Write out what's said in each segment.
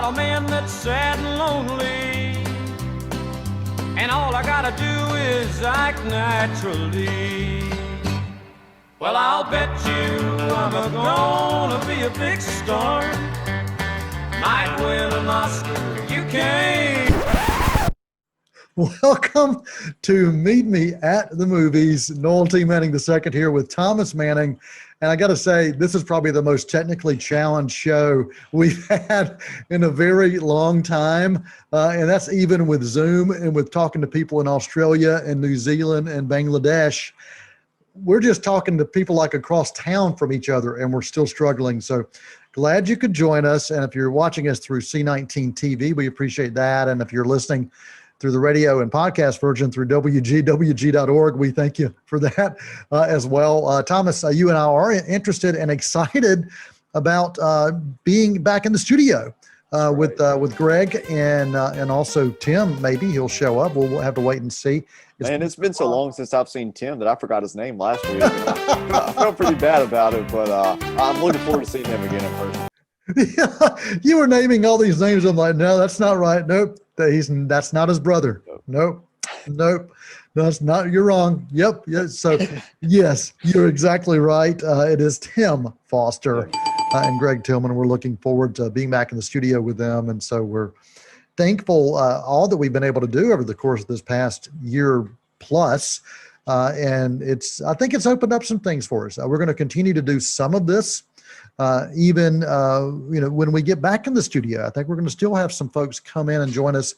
a man that's sad and lonely, and all I gotta do is act naturally. Well, I'll bet you I'm gonna be a big star, might win an Oscar, you can't. Welcome to Meet Me at the Movies. Noel T. Manning II here with Thomas Manning. And I got to say, this is probably the most technically challenged show we've had in a very long time. And that's even with Zoom and with talking to people in Australia and New Zealand and Bangladesh. We're just talking to people like across town from each other, and we're still struggling. So glad you could join us. And if you're watching us through C19 TV, we appreciate that. And if you're listening through the radio and podcast version through WGWG.org, we thank you for that as well. Thomas, you and I are interested and excited about being back in the studio with Greg and also Tim. Maybe he'll show up. We'll have to wait and see. It's been so long since I've seen Tim that I forgot his name last week. I felt pretty bad about it, but I'm looking forward to seeing him again in person. Yeah, you were naming all these names. I'm like, no, that's not right. Nope. That's not his brother. Nope. That's not, you're wrong. Yep. Yes. So yes, you're exactly right. It is Tim Foster and Greg Tillman. We're looking forward to being back in the studio with them. And so we're thankful all that we've been able to do over the course of this past year plus. And I think it's opened up some things for us. We're going to continue to do some of this. Even when we get back in the studio, I think we're going to still have some folks come in and join us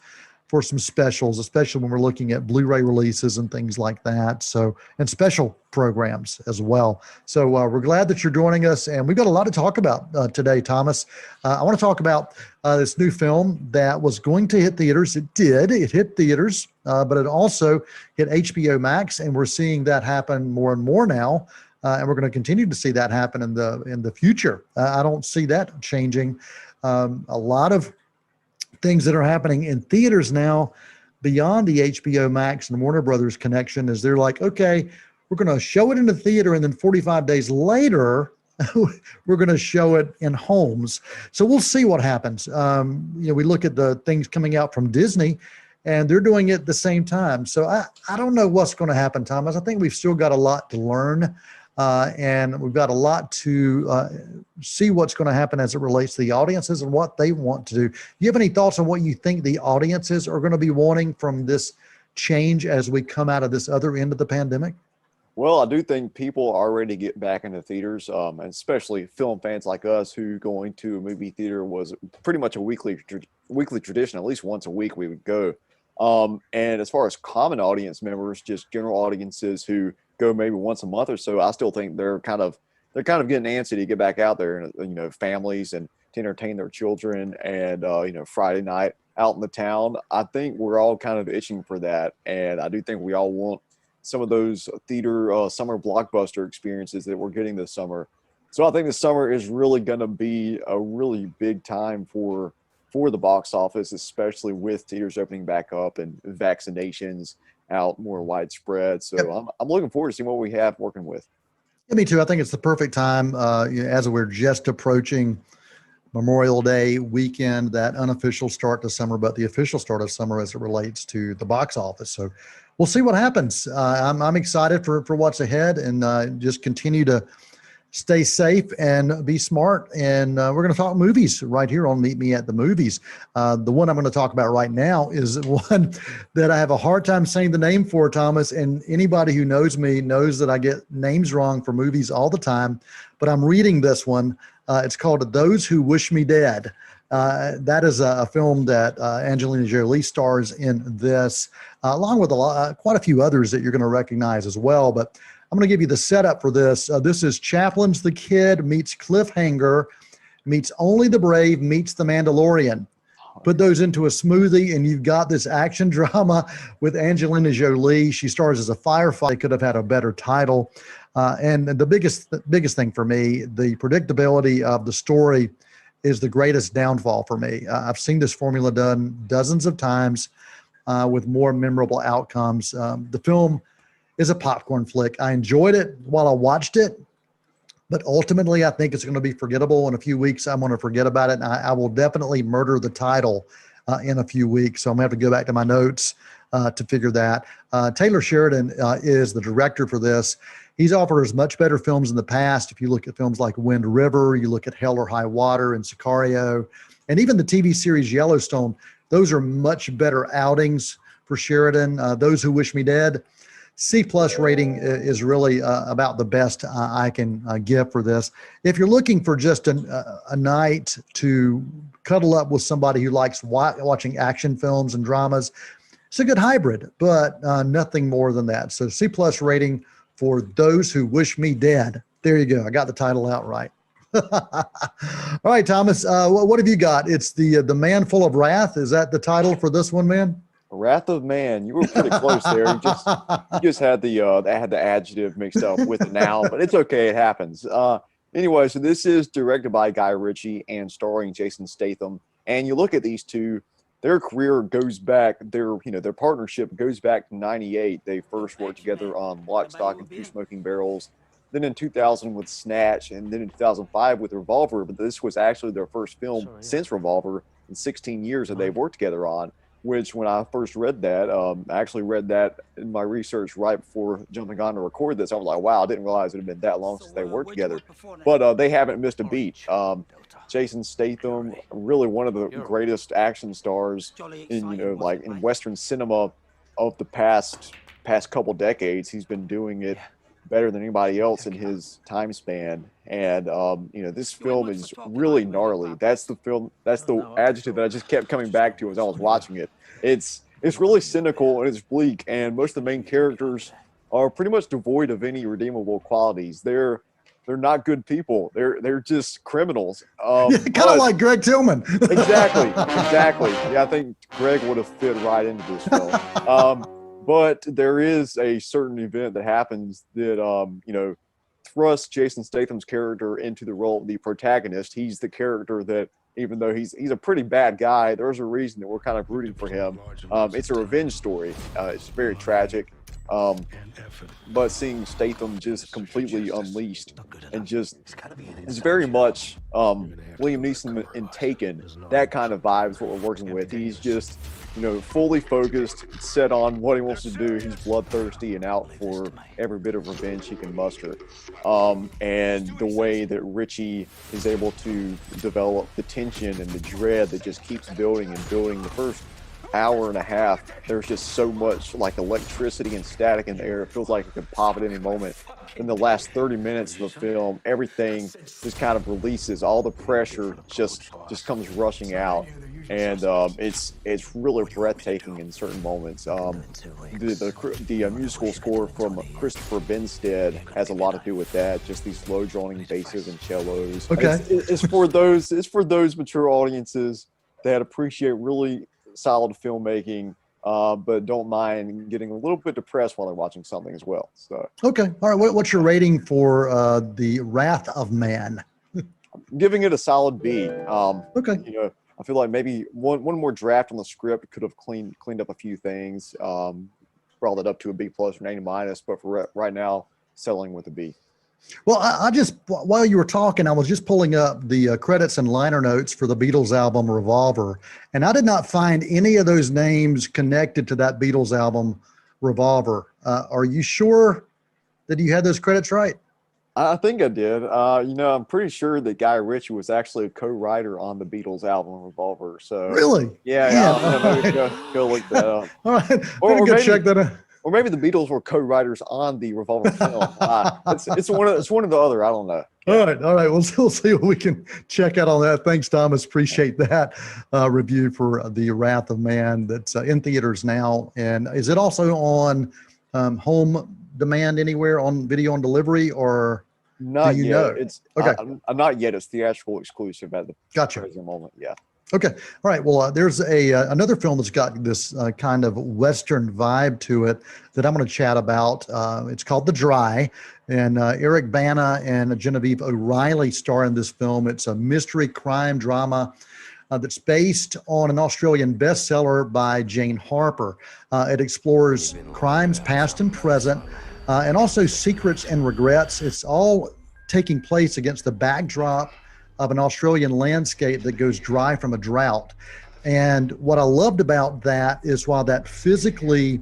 for some specials, especially when we're looking at Blu-ray releases and things like that. So, and special programs as well. So we're glad that you're joining us, and we've got a lot to talk about today, Thomas. I want to talk about this new film that was going to hit theaters. It did. It hit theaters, but it also hit HBO Max, and we're seeing that happen more and more now. And we're going to continue to see that happen in the future. I don't see that changing. A lot of things that are happening in theaters now beyond the HBO Max and Warner Brothers connection is they're like, okay, we're going to show it in the theater, and then 45 days later, we're going to show it in homes. So we'll see what happens. We look at the things coming out from Disney, and they're doing it at the same time. So I don't know what's going to happen, Thomas. I think we've still got a lot to learn. And we've got a lot to see what's going to happen as it relates to the audiences and what they want to do. Do you have any thoughts on what you think the audiences are going to be wanting from this change as we come out of this other end of the pandemic? Well, I do think people are ready to get back into theaters, and especially film fans like us who going to a movie theater was pretty much a weekly tradition. At least once a week we would go. And as far as common audience members, just general audiences who go maybe once a month or so, I still think they're kind of getting antsy to get back out there and families and to entertain their children and Friday night out in the town. I think we're all kind of itching for that, and I do think we all want some of those theater summer blockbuster experiences that we're getting this summer. So I think the summer is really going to be a really big time for the box office, especially with theaters opening back up and vaccinations out more widespread. So yep. I'm looking forward to seeing what we have working with. Yeah, me too. I think it's the perfect time as we're just approaching Memorial Day weekend, that unofficial start to summer, but the official start of summer as it relates to the box office. So we'll see what happens. I'm excited for what's ahead, and just continue to stay safe and be smart. And we're going to talk movies right here on Meet Me at the Movies. The one I'm going to talk about right now is one that I have a hard time saying the name for, Thomas. And anybody who knows me knows that I get names wrong for movies all the time. But I'm reading this one. It's called Those Who Wish Me Dead. That is a film that Angelina Jolie stars in this, along with quite a few others that you're going to recognize as well. But I'm going to give you the setup for this. This is Chaplin's The Kid meets Cliffhanger meets Only the Brave meets The Mandalorian. Put those into a smoothie, and you've got this action drama with Angelina Jolie. She stars as a firefighter. They could have had a better title. And the biggest thing for me, the predictability of the story is the greatest downfall for me. I've seen this formula done dozens of times with more memorable outcomes. The film is a popcorn flick. I enjoyed it while I watched it, But ultimately, I think it's going to be forgettable. In a few weeks, I'm going to forget about it. And I will definitely murder the title in a few weeks. So I'm going to have to go back to my notes to figure that. Taylor Sheridan is the director for this. He's offered us much better films in the past. If you look at films like Wind River, you look at Hell or High Water and Sicario, and even the TV series Yellowstone, those are much better outings for Sheridan. Those Who Wish Me Dead, C+ rating is really about the best I can give for this. If you're looking for just a night to cuddle up with somebody who likes watching action films and dramas, it's a good hybrid, but nothing more than that. So C+ rating for Those Who Wish Me Dead. There you go. I got the title out right. All right, Thomas, what have you got? It's the Man Full of Wrath. Is that the title for this one, man? Wrath of Man. You were pretty close there. You just had the adjective mixed up with the noun, but it's okay. It happens. Anyway, so this is directed by Guy Ritchie and starring Jason Statham. And you look at these two, their career goes back. Their partnership goes back to '98. They first worked together on Lock, Stock, and Two Smoking Barrels. Then in 2000 with Snatch, and then in 2005 with Revolver. But this was actually their first film since Revolver in 16 years that they've worked together on. Which, when I first read that, I actually read that in my research right before jumping on to record this. I was like, wow, I didn't realize it had been that long since they worked together. But they haven't missed a beat. Jason Statham, really one of the greatest action stars in, in Western cinema of the past couple decades. He's been doing it better than anybody else in his time span. And, this film is really gnarly. That's the adjective that I just kept coming back to as I was watching it. It's really cynical and it's bleak. And most of the main characters are pretty much devoid of any redeemable qualities. They're not good people. They're just criminals. Kind of like Greg Tillman. Exactly. Yeah, I think Greg would have fit right into this film. But there is a certain event that happens that, thrusts Jason Statham's character into the role of the protagonist. He's the character that, even though he's a pretty bad guy, there's a reason that we're kind of rooting for him. It's a revenge story. It's very tragic. But seeing Statham just completely unleashed and just is very much Liam Neeson in Taken. That kind of vibe is what we're working with. He's just fully focused, set on what he wants to do. He's bloodthirsty and out for every bit of revenge he can muster. And the way that Ritchie is able to develop the tension and the dread that just keeps building and building. The first hour and a half, there's just so much like electricity and static in the air. It feels like it could pop at any moment. In the last 30 minutes of the film, everything just kind of releases. All the pressure just comes rushing out. And it's really breathtaking in certain moments. The musical score from Christopher Benstead has a lot to do with that. Just these slow droning basses and cellos. Okay, it's for those mature audiences that appreciate really solid filmmaking, but don't mind getting a little bit depressed while they're watching something as well. So okay, all right. What's your rating for the Wrath of Man? I'm giving it a solid B. Okay. I feel like maybe one more draft on the script could have cleaned up a few things, brought it up to a B+ or an A-, but for right now, settling with a B. Well, I just, while you were talking, I was just pulling up the credits and liner notes for the Beatles album Revolver, and I did not find any of those names connected to that Beatles album Revolver. Are you sure that you had those credits right? I think I did. I'm pretty sure that Guy Ritchie was actually a co-writer on the Beatles album Revolver. So really? Yeah. Maybe go look that up. All right. Or go maybe, check that out. Or maybe the Beatles were co-writers on the Revolver film. It's one of the other. I don't know. All right. We'll see what we can check out on that. Thanks, Thomas. Appreciate that review for the Wrath of Man that's in theaters now. And is it also on home demand anywhere on video on delivery, or not do you yet? know? It's okay. Not yet. It's theatrical exclusive at the gotcha. present moment. Yeah. Okay. All right. Well, there's another film that's got this kind of Western vibe to it that I'm going to chat about. It's called The Dry, and Eric Bana and Genevieve O'Reilly star in this film. It's a mystery crime drama that's based on an Australian bestseller by Jane Harper. It explores crimes past and present, and also secrets and regrets. It's all taking place against the backdrop of an Australian landscape that goes dry from a drought. And what I loved about that is while that physically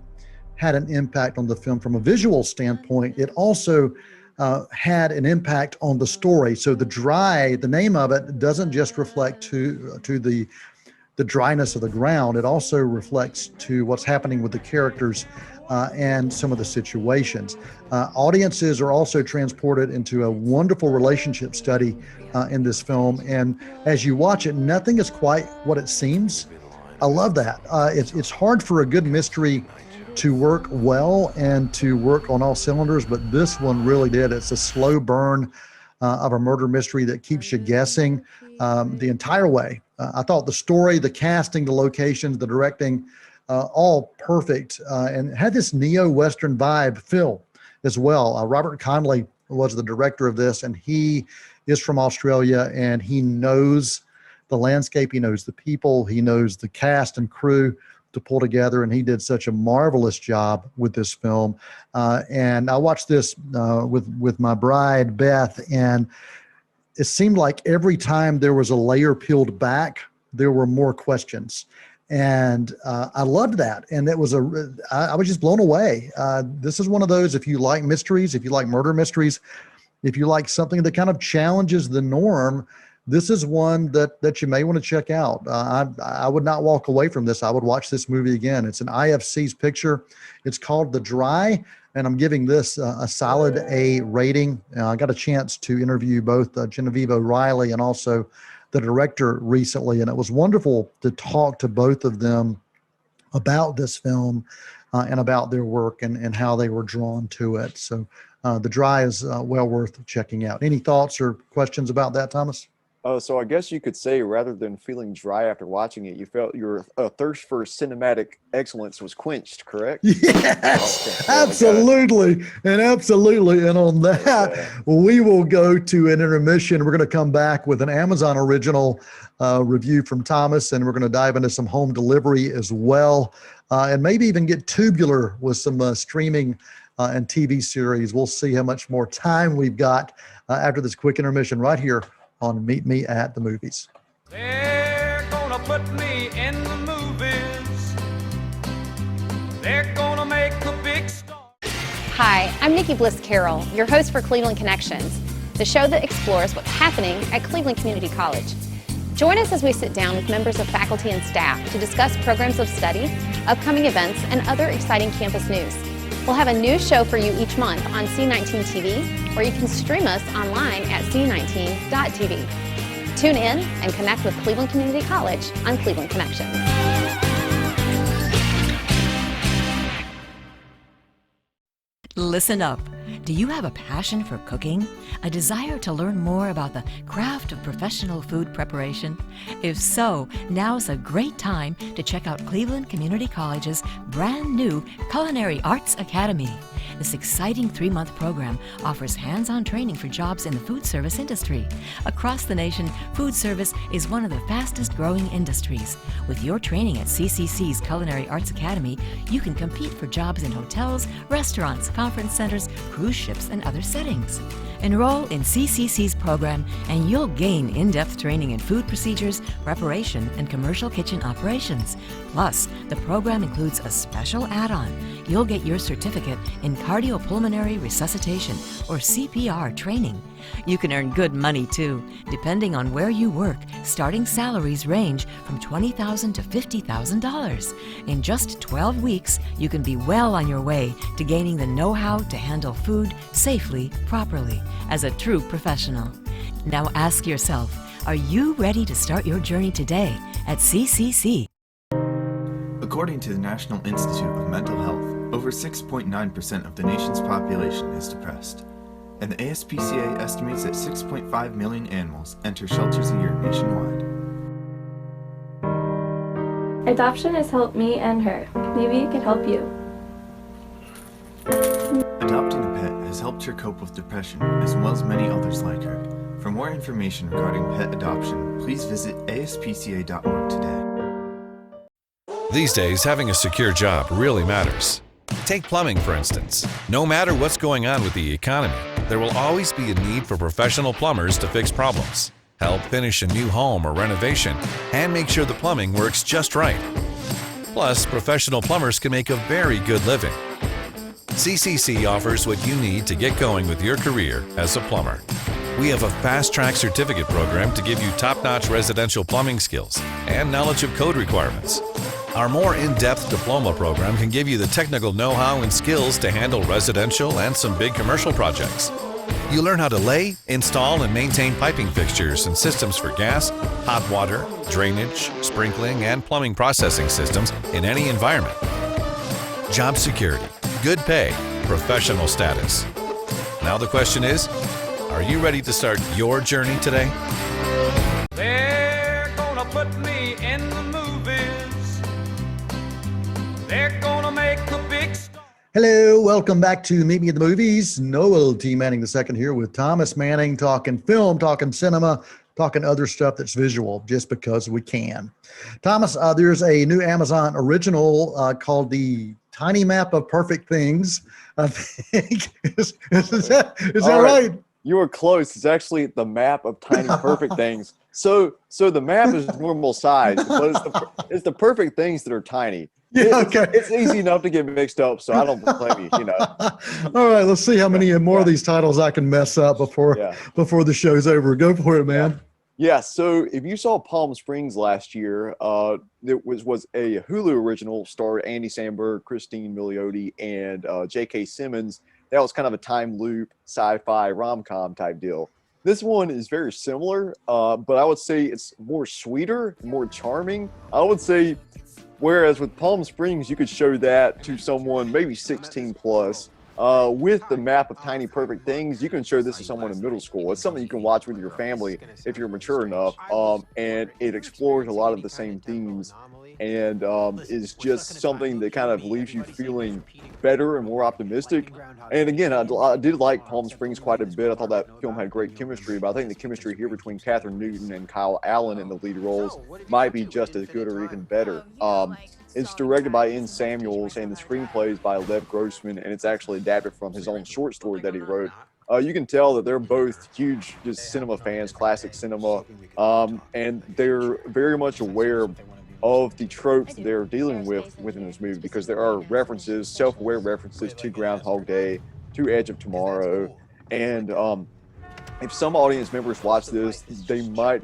had an impact on the film from a visual standpoint, it also had an impact on the story. So the name of it doesn't just reflect to the dryness of the ground. It also reflects to what's happening with the characters and some of the situations. Audiences are also transported into a wonderful relationship study in this film. And as you watch it, nothing is quite what it seems. I love that. It's hard for a good mystery to work well and to work on all cylinders, but this one really did. It's a slow burn of a murder mystery that keeps you guessing the entire way. I thought the story, the casting, the locations, the directing, all perfect, and had this neo-Western vibe feel as well. Robert Conley was the director of this, and he is from Australia, and he knows the landscape, he knows the people, he knows the cast and crew to pull together, and he did such a marvelous job with this film. And I watched this with my bride, Beth, and it seemed like every time there was a layer peeled back, there were more questions. And I loved that. And I was just blown away. This is one of those, if you like mysteries, if you like murder mysteries, if you like something that kind of challenges the norm, this is one that you may want to check out. I would not walk away from this. I would watch this movie again. It's an IFC's picture. It's called The Dry, and I'm giving this a solid A rating. I got a chance to interview both Genevieve O'Reilly and also the director recently, and it was wonderful to talk to both of them about this film and about their work and how they were drawn to it. So The Dry is well worth checking out. Any thoughts or questions about that, Thomas? So I guess you could say, rather than feeling dry after watching it, you felt your thirst for cinematic excellence was quenched, correct? Yes, absolutely. And absolutely. And on that, we will go to an intermission. We're going to come back with an Amazon original review from Thomas, and we're going to dive into some home delivery as well, and maybe even get tubular with some streaming and TV series. We'll see how much more time we've got after this quick intermission right here on Meet Me at the Movies. They're gonna put me in the movies. They're gonna make a big star. Hi, I'm Nikki Bliss Carroll, your host for Cleveland Connections, the show that explores what's happening at Cleveland Community College. Join us as we sit down with members of faculty and staff to discuss programs of study, upcoming events, and other exciting campus news. We'll have a new show for you each month on C19 TV, or you can stream us online at c19.tv. Tune in and connect with Cleveland Community College on Cleveland Connections. Listen up. Do you have a passion for cooking? A desire to learn more about the craft of professional food preparation? If so, now's a great time to check out Cleveland Community College's brand new Culinary Arts Academy. This exciting 3-month program offers hands-on training for jobs in the food service industry. Across the nation, food service is one of the fastest growing industries. With your training at CCC's Culinary Arts Academy, you can compete for jobs in hotels, restaurants, conference centers, cruise ships, and other settings. Enroll in CCC's program and you'll gain in-depth training in food procedures, preparation, and commercial kitchen operations. Plus, the program includes a special add-on. You'll get your certificate in cardiopulmonary resuscitation, or CPR training. You can earn good money too. Depending on where you work, starting salaries range from $20,000 to $50,000. In just 12 weeks, you can be well on your way to gaining the know-how to handle food safely, properly, as a true professional. Now ask yourself, are you ready to start your journey today at CCC? According to the National Institute of Mental Health, over 6.9% of the nation's population is depressed, and the ASPCA estimates that 6.5 million animals enter shelters a year nationwide. Adoption has helped me and her. Maybe it could help you. Adopting a pet has helped her cope with depression, as well as many others like her. For more information regarding pet adoption, please visit aspca.org today. These days, having a secure job really matters. Take plumbing, for instance. No matter what's going on with the economy, there will always be a need for professional plumbers to fix problems, help finish a new home or renovation, and make sure the plumbing works just right. Plus, professional plumbers can make a very good living. CCC offers what you need to get going with your career as a plumber. We have a fast-track certificate program to give you top-notch residential plumbing skills and knowledge of code requirements. Our more in-depth diploma program can give you the technical know-how and skills to handle residential and some big commercial projects. You learn how to lay, install, and maintain piping fixtures and systems for gas, hot water, drainage, sprinkling, and plumbing processing systems in any environment. Job security, good pay, professional status. Now the question is, are you ready to start your journey today? They're gonna put me in the movies. They're gonna make a big star. Hello, welcome back to Meet Me at the Movies. Noel T. Manning II here with Thomas Manning, talking film, talking cinema, talking other stuff that's visual, just because we can. Thomas, there's a new Amazon original called The Tiny Map of Perfect Things, I think. Is that right? You were close. It's actually the map of tiny perfect things. So the map is normal size, but it's the perfect things that are tiny. Yeah, okay. It's easy enough to get mixed up, so I don't blame you, you know. All right, let's see how many more of these titles I can mess up before the show's over. Go for it, man. Yeah, so if you saw Palm Springs last year, it was a Hulu original, starred Andy Samberg, Christine Milioti, and J.K. Simmons. That was kind of a time loop, sci-fi, rom-com type deal. This one is very similar, but I would say it's more sweeter, more charming. I would say, whereas with Palm Springs, you could show that to someone maybe 16 plus. With the map of tiny perfect things, you can show this to someone in middle school. It's something you can watch with your family if you're mature enough, and it explores a lot of the same themes, and is just something that kind of leaves you feeling better and more optimistic. And again, I did like Palm Springs quite a bit. I thought that film had great chemistry, but I think the chemistry here between Catherine Newton and Kyle Allen in the lead roles might be just as good or even better. It's directed by N. Samuels, and the screenplay is by Lev Grossman, and it's actually adapted from his own short story that he wrote. You can tell that they're both huge just cinema fans, classic cinema, and they're very much aware of the tropes that they're dealing with within this movie, because there are references, self-aware references to Groundhog Day, to Edge of Tomorrow, and if some audience members watch this, they might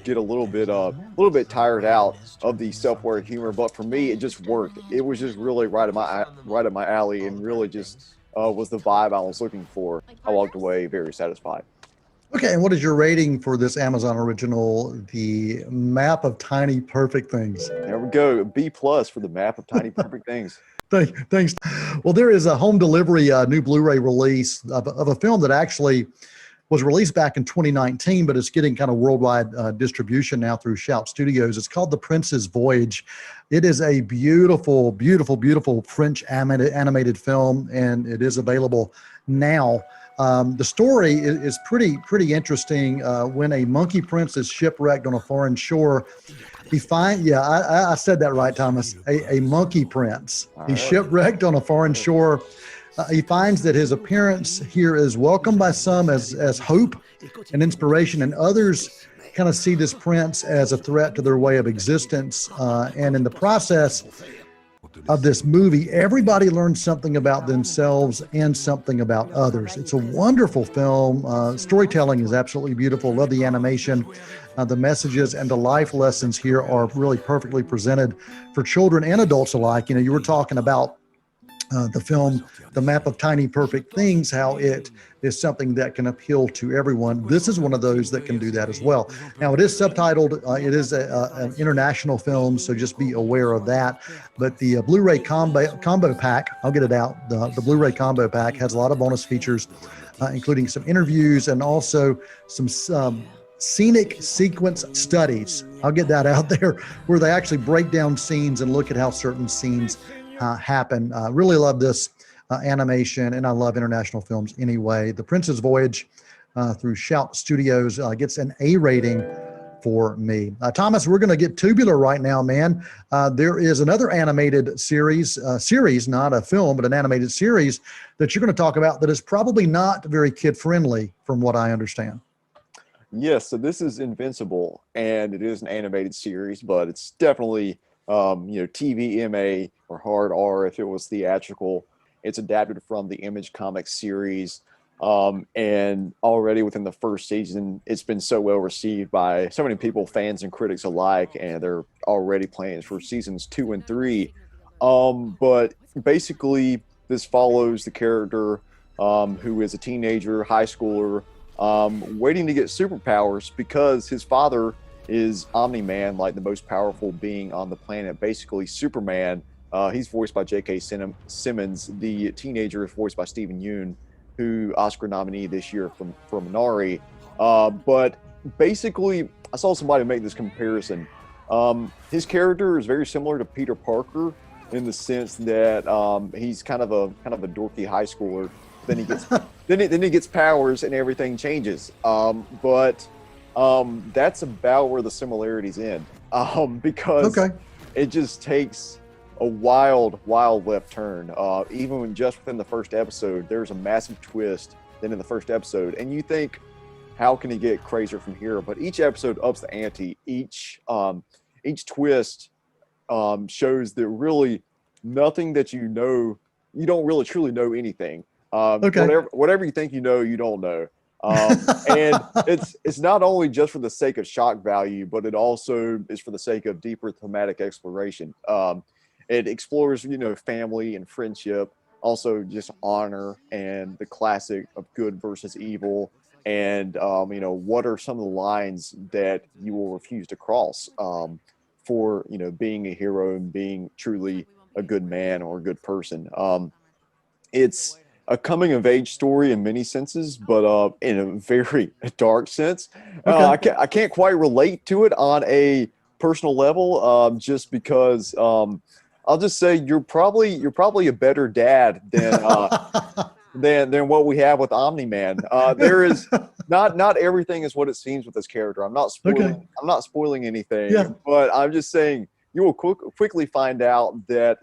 get a little bit tired out of the self-aware humor, but for me, it just worked. It was just really right at my alley, and really just was the vibe I was looking for. I walked away very satisfied. Okay, and what is your rating for this Amazon original, The Map of Tiny Perfect Things? There we go, B+ for The Map of Tiny Perfect Things. Thanks. Well, there is a home delivery new Blu-ray release of a film that actually was released back in 2019, but it's getting kind of worldwide distribution now through Shout Studios. It's called The Princes Voyage. It is a beautiful, beautiful, beautiful French animated film, and it is available now. The story is pretty interesting. When a monkey prince is shipwrecked on a foreign shore, I said that right, Thomas. A monkey prince. He's shipwrecked on a foreign shore. He finds that his appearance here is welcomed by some as hope and inspiration, and others kind of see this prince as a threat to their way of existence. And in the process of this movie, everybody learns something about themselves and something about others. It's a wonderful film. Storytelling is absolutely beautiful. Love the animation. The messages and the life lessons here are really perfectly presented for children and adults alike. You know, you were talking about the film, The Map of Tiny Perfect Things, how it is something that can appeal to everyone. This is one of those that can do that as well. Now, it is subtitled. It is an international film, so just be aware of that. But the Blu-ray combo pack, I'll get it out. The Blu-ray combo pack has a lot of bonus features, including some interviews and also some scenic sequence studies. I'll get that out there, where they actually break down scenes and look at how certain scenes happen. Really love this animation, and I love international films anyway. The Prince's Voyage through Shout Studios gets an A rating for me. Thomas, we're going to get tubular right now, man. There is another animated series, not a film, but an animated series that you're going to talk about that is probably not very kid-friendly, from what I understand. Yes, so this is Invincible, and it is an animated series, but it's definitely TV MA or hard R if it was theatrical. It's adapted from the Image Comics series. And already within the first season, it's been so well received by so many people, fans and critics alike, and they're already plans for seasons 2 and 3. But basically, this follows the character who is a teenager, high schooler, waiting to get superpowers because his father is Omni-Man, like the most powerful being on the planet, basically Superman. He's voiced by J.K. Simmons. The teenager is voiced by Stephen Yeun, who Oscar nominee this year for Minari. But basically, I saw somebody make this comparison. His character is very similar to Peter Parker in the sense that he's kind of a dorky high schooler. Then he gets then he gets powers and everything changes. But that's about where the similarities end. Because it just takes a wild left turn. Even just within the first episode, there's a massive twist then in the first episode. And you think, how can he get crazier from here? But each episode ups the ante. Each twist shows that really nothing that you know, you don't really truly know anything. Whatever you think you know, you don't know. And it's not only just for the sake of shock value, but it also is for the sake of deeper thematic exploration. It explores, family and friendship, also just honor and the classic of good versus evil. And, what are some of the lines that you will refuse to cross for, being a hero and being truly a good man or a good person. It's a coming of age story in many senses, but in a very dark sense. I can't quite relate to it on a personal level, just because I'll just say you're probably a better dad than what we have with Omni-Man. There is not everything is what it seems with this character. I'm not spoiling. I'm not spoiling anything, but I'm just saying you will quickly find out that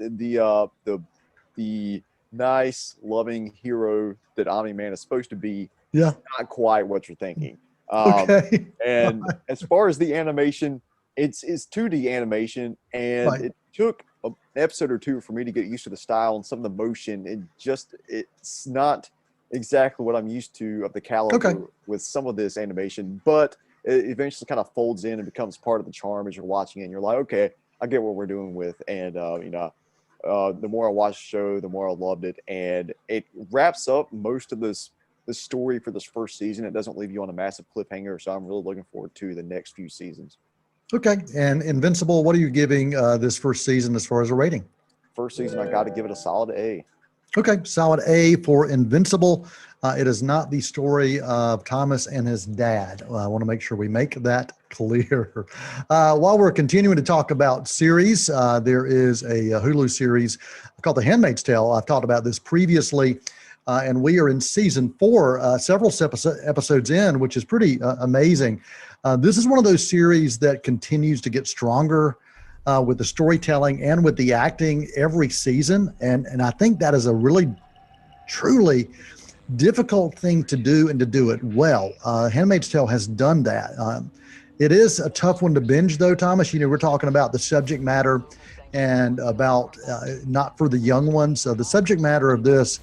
the nice, loving hero that Omni-Man is supposed to be is not quite what you're thinking. And as far as the animation, it's 2D animation, and it took an episode or two for me to get used to the style and some of the motion. It's not exactly what I'm used to of the caliber with some of this animation, but it eventually kind of folds in and becomes part of the charm as you're watching it. And you're like, okay, I get what we're doing with. And the more I watched the show, the more I loved it. And it wraps up most of the story for this first season. It doesn't leave you on a massive cliffhanger, so I'm really looking forward to the next few seasons. Okay. And Invincible, what are you giving this first season as far as a rating? First season, I got to give it a solid A. Okay, solid A for Invincible. It is not the story of Thomas and his dad. I want to make sure we make that clear. While we're continuing to talk about series, there is a Hulu series called The Handmaid's Tale. I've talked about this previously, and we are in season 4, several episodes in, which is pretty amazing. This is one of those series that continues to get stronger with the storytelling and with the acting every season. And I think that is a really, truly difficult thing to do and to do it well. Handmaid's Tale has done that. It is a tough one to binge though, Thomas. We're talking about the subject matter and about not for the young ones. The subject matter of this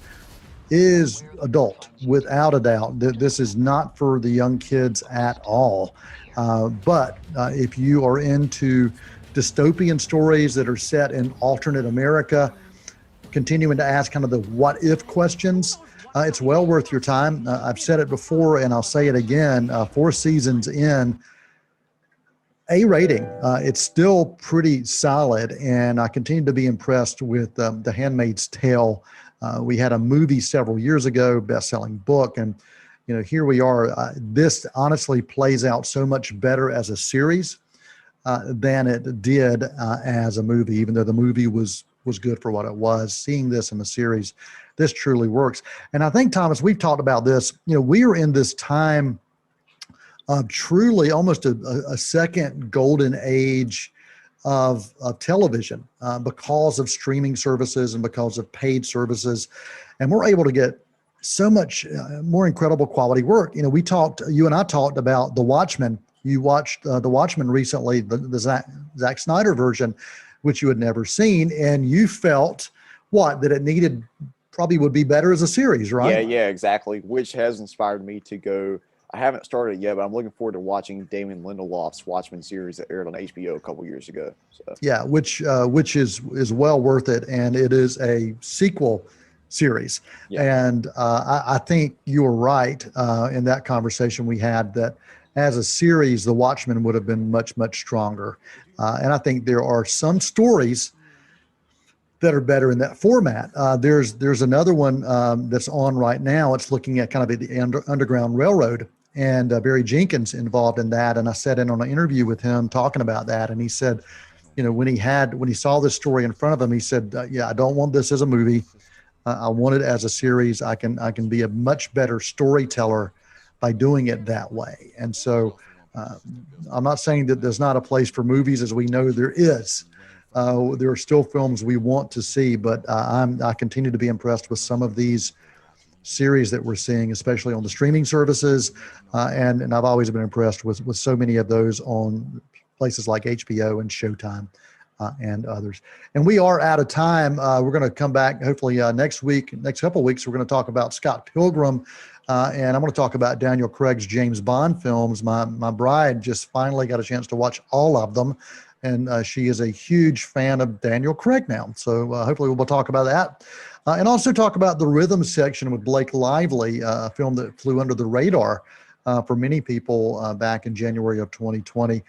is adult, without a doubt. This is not for the young kids at all. But if you are into dystopian stories that are set in alternate America, continuing to ask kind of the what if questions, it's well worth your time. I've said it before and I'll say it again, 4 seasons in, A rating. It's still pretty solid, and I continue to be impressed with The Handmaid's Tale. We had a movie several years ago, best-selling book, and here we are. This honestly plays out so much better as a series than it did as a movie, even though the movie was good for what it was. Seeing this in the series, this truly works. And I think, Thomas, we've talked about this. We are in this time truly almost a second golden age of television because of streaming services and because of paid services. And we're able to get so much more incredible quality work. You know, you and I talked about The Watchmen. You watched The Watchmen recently, the Zack Snyder version, which you had never seen. And you felt that it probably would be better as a series, right? Yeah, exactly. Which has inspired me to go. I haven't started yet, but I'm looking forward to watching Damon Lindelof's Watchmen series that aired on HBO a couple years ago. So. Yeah, which is well worth it, and it is a sequel series. Yeah. And I think you were right in that conversation we had that as a series, The Watchmen would have been much, much stronger. And I think there are some stories that are better in that format. There's another one that's on right now. It's looking at kind of the Underground Railroad, and Barry Jenkins involved in that. And I sat in on an interview with him talking about that. And he said, you know, when he saw this story in front of him, he said, I don't want this as a movie. I want it as a series. I can be a much better storyteller by doing it that way. And so I'm not saying that there's not a place for movies, as we know there is. There are still films we want to see, but I continue to be impressed with some of these series that we're seeing, especially on the streaming services. And I've always been impressed with so many of those on places like HBO and Showtime and others. And we are out of time. We're going to come back hopefully next couple of weeks. We're going to talk about Scott Pilgrim. And I'm going to talk about Daniel Craig's James Bond films. My bride just finally got a chance to watch all of them. And she is a huge fan of Daniel Craig now. So hopefully we'll talk about that. And also talk about the rhythm section with Blake Lively, a film that flew under the radar for many people back in January of 2020.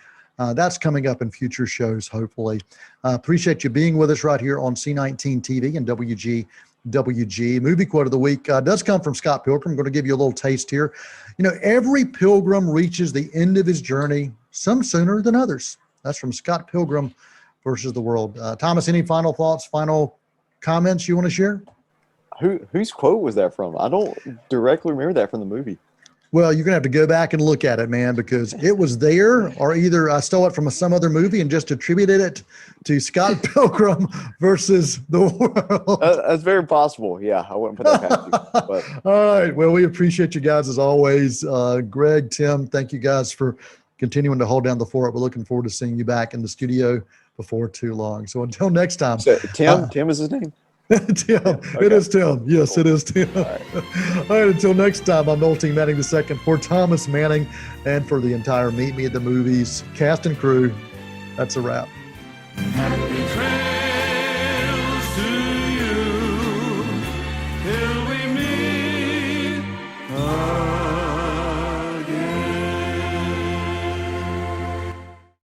That's coming up in future shows, hopefully. Appreciate you being with us right here on C19 TV and WG. Movie quote of the week does come from Scott Pilgrim. I'm going to give you a little taste here. You know, every pilgrim reaches the end of his journey, some sooner than others. That's from Scott Pilgrim versus the World. Thomas, any final thoughts, final comments you want to share? Whose quote was that from? I don't directly remember that from the movie. Well, you're going to have to go back and look at it, man, because it was there, or either I stole it from some other movie and just attributed it to Scott Pilgrim versus the World. That's very possible. Yeah, I wouldn't put that past you. But. All right. Well, we appreciate you guys as always. Greg, Tim, thank you guys for continuing to hold down the fort. We're looking forward to seeing you back in the studio before too long. So until next time. So, Tim is his name? Tim. Okay. It is Tim. Yes, cool. It is Tim. All right. Until next time, I'm Noel Manning II for Thomas Manning and for the entire Meet Me at the Movies cast and crew. That's a wrap.